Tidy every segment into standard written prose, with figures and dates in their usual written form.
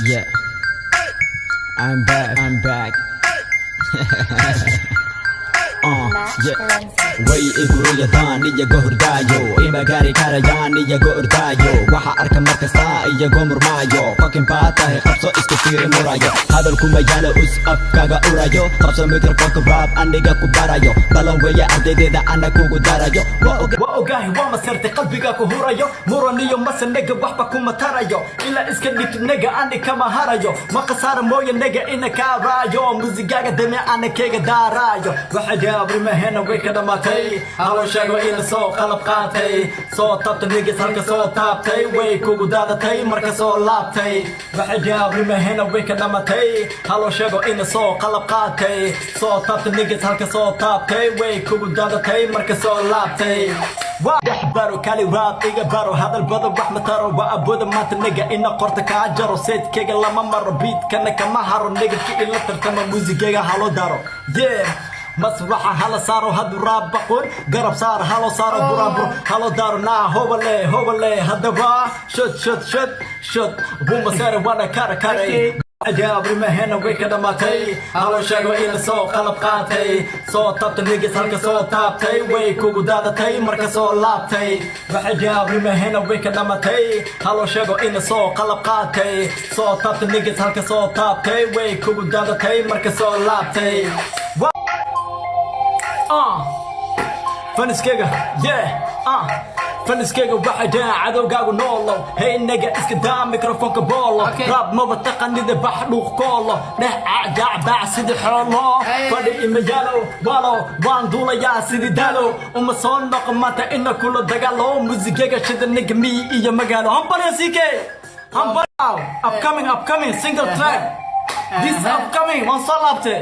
Yeah, I'm back. Yeah. Way iguraya daan iyago hurdaayo ima gaari karayaan iyago ordaayo waxa arka markasta iyago murmaayo fucking baatahay qabso isku fiiri murayo hadalku ma yaalo us afkaga urayo qabso microphone rap aniga ku barayo balan weya ardaydeeda ana kugu darayo waa ogahay waa masirta qalbiga ku hurayo muraniyo masanaga waxba kuma tarayo ila iska dhignaga ani kama harayo ma qasaar mooyo naga ina ka raayo musigaga dame ana kega darayo waxa jaabri ma hena way ka dhamatay halo sheego ina soo qalab qaatay soo tabta niggas halka soo taabtay way kugu daadatay marka soo laabtay waxa jaabri ma hena way ka dhamatay halo sheego ina soo qalab qaatay soo tabta niggas halka soo taabtay way kugu daadatay marka soo laabtay baro kali rap iga baro hadal badan wax mataro waa abooda maanta naga ina qorta ka jaro seedkayga lama maro beat kana kama haro naga ki ila tartama muusigayga halo daro masraxa hala saaro hadu rap baqoon garab saar halo saaro burabur halo daro na hobale hadaba shot buma sare wana kare jaabri ma hena way ka dhamatay halo sheego ina soo qalab qaatay soo tabta niggas halka soo taabtay way kugu daadatay marka soo laabtay waxa jaabri ma hena way ka dhamatay halo sheego ina soo qalab qaatay soo tabta niggas halka soo taabtay way kugu daadatay marka soo laabtay faniskega faniskega waxa jaa cadowgaagu noolo hey naga iska daa microphone boolo rap ma taqanida bax dhuuq koolo dheh jacbaa sida xoolo fadhi imayalo walo waan duulayaa sida dalo uma soo noqmata ina kula dagaalo muusigayga shida naga mi iyo magaalo hambalyaasike upcoming single track this upcoming one salabte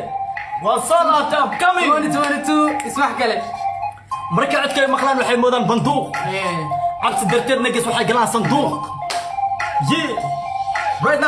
upcoming 2022 اسمح كلام marka codkay maqlaan waxay moodaan banduuq cabsi darteed nagas waxay galaan sanduuq right now